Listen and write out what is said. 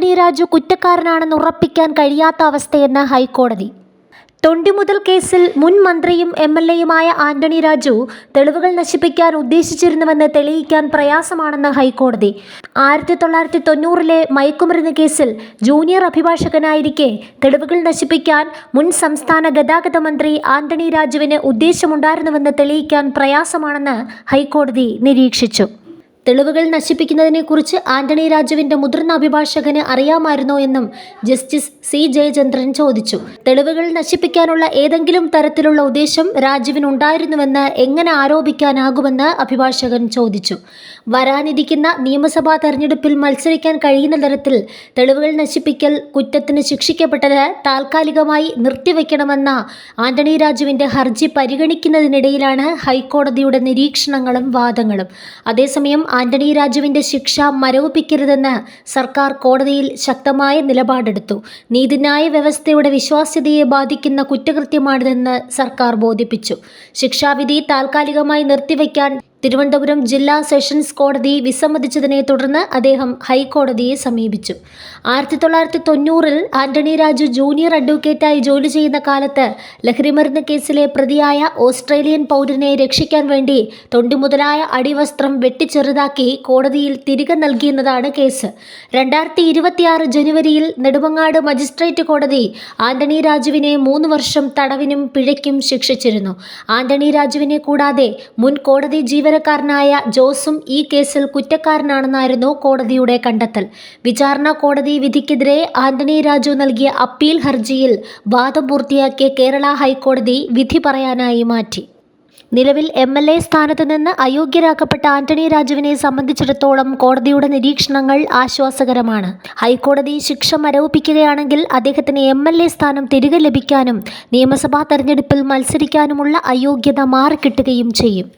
ആന്റണി രാജു കുറ്റക്കാരനാണെന്ന് ഉറപ്പിക്കാൻ കഴിയാത്ത അവസ്ഥയെന്ന് ഹൈക്കോടതി. തൊണ്ടിമുതൽ കേസിൽ മുൻ മന്ത്രിയും MLAയുമായ ആന്റണി രാജു തെളിവുകൾ നശിപ്പിക്കാൻ ഉദ്ദേശിച്ചിരുന്നുവെന്ന് തെളിയിക്കാൻ പ്രയാസമാണെന്ന് ഹൈക്കോടതി. 1990 മയക്കുമരുന്ന് കേസിൽ ജൂനിയർ അഭിഭാഷകനായിരിക്കെ തെളിവുകൾ നശിപ്പിക്കാൻ മുൻ സംസ്ഥാന ഗതാഗത മന്ത്രി ആന്റണി രാജുവിന് ഉദ്ദേശമുണ്ടായിരുന്നുവെന്ന് തെളിയിക്കാൻ പ്രയാസമാണെന്ന് ഹൈക്കോടതി നിരീക്ഷിച്ചു. തെളിവുകൾ നശിപ്പിക്കുന്നതിനെക്കുറിച്ച് ആന്റണി രാജുവിൻ്റെ മുതിർന്ന അഭിഭാഷകന് അറിയാമായിരുന്നോ എന്നും ജസ്റ്റിസ് C. ജയചന്ദ്രൻ ചോദിച്ചു. തെളിവുകൾ നശിപ്പിക്കാനുള്ള ഏതെങ്കിലും തരത്തിലുള്ള ഉദ്ദേശം രാജുവിനുണ്ടായിരുന്നുവെന്ന് എങ്ങനെ ആരോപിക്കാനാകുമെന്ന് അഭിഭാഷകൻ ചോദിച്ചു. വരാനിരിക്കുന്ന നിയമസഭാ തെരഞ്ഞെടുപ്പിൽ മത്സരിക്കാൻ കഴിയുന്ന തരത്തിൽ തെളിവുകൾ നശിപ്പിക്കൽ കുറ്റത്തിന് ശിക്ഷിക്കപ്പെട്ടത് താൽക്കാലികമായി നിർത്തിവെക്കണമെന്ന ആന്റണി രാജുവിൻ്റെ ഹർജി പരിഗണിക്കുന്നതിനിടയിലാണ് ഹൈക്കോടതിയുടെ നിരീക്ഷണങ്ങളും വാദങ്ങളും. അതേസമയം ആന്റണി രാജുവിൻ്റെ ശിക്ഷ മരവിപ്പിക്കരുതെന്ന് സർക്കാർ കോടതിയിൽ ശക്തമായ നിലപാടെടുത്തു. നീതിന്യായ വ്യവസ്ഥയുടെ വിശ്വാസ്യതയെ ബാധിക്കുന്ന കുറ്റകൃത്യമാണിതെന്ന് സർക്കാർ ബോധിപ്പിച്ചു. ശിക്ഷാവിധി താൽക്കാലികമായി നിർത്തിവെക്കാൻ തിരുവനന്തപുരം ജില്ലാ സെഷൻസ് കോടതി വിസമ്മതിച്ചതിനെ തുടർന്ന് അദ്ദേഹം ഹൈക്കോടതിയെ സമീപിച്ചു. 1990 ആന്റണി രാജു ജൂനിയർ അഡ്വക്കേറ്റായി ജോലി ചെയ്യുന്ന കാലത്ത് ലഹരിമരുന്ന് കേസിലെ പ്രതിയായ ഓസ്ട്രേലിയൻ പൗരനെ രക്ഷിക്കാൻ വേണ്ടി തൊണ്ടിമുതലായ അടിവസ്ത്രം വെട്ടിച്ചെറുതാക്കി കോടതിയിൽ തിരികെ നൽകിയെന്നതാണ് കേസ്. 2026 ജനുവരിയിൽ നെടുമങ്ങാട് മജിസ്ട്രേറ്റ് കോടതി ആന്റണി രാജുവിനെ 3 വർഷം തടവിനും പിഴയ്ക്കും ശിക്ഷിച്ചിരുന്നു. ആന്റണി രാജുവിനെ കൂടാതെ മുൻ കോടതി ജീവനക്കാരനായ ജോസും ഈ കേസിൽ കുറ്റക്കാരനാണെന്നായിരുന്നു കോടതിയുടെ കണ്ടെത്തൽ. വിചാരണ കോടതി വിധിക്കെതിരെ ആന്റണി രാജു നൽകിയ അപ്പീൽ ഹർജിയിൽ വാദം പൂർത്തിയാക്കിയ കേരള ഹൈക്കോടതി വിധി പറയാനായി മാറ്റി. നിലവിൽ MLA സ്ഥാനത്ത് നിന്ന് അയോഗ്യരാക്കപ്പെട്ട ആന്റണി രാജുവിനെ സംബന്ധിച്ചിടത്തോളം കോടതിയുടെ നിരീക്ഷണങ്ങൾ ആശ്വാസകരമാണ്. ഹൈക്കോടതി ശിക്ഷ മരവിപ്പിക്കുകയാണെങ്കിൽ അദ്ദേഹത്തിന് MLA സ്ഥാനം തിരികെ ലഭിക്കാനും നിയമസഭാ തെരഞ്ഞെടുപ്പിൽ മത്സരിക്കാനുമുള്ള അയോഗ്യത മാറിക്കിട്ടുകയും ചെയ്യും.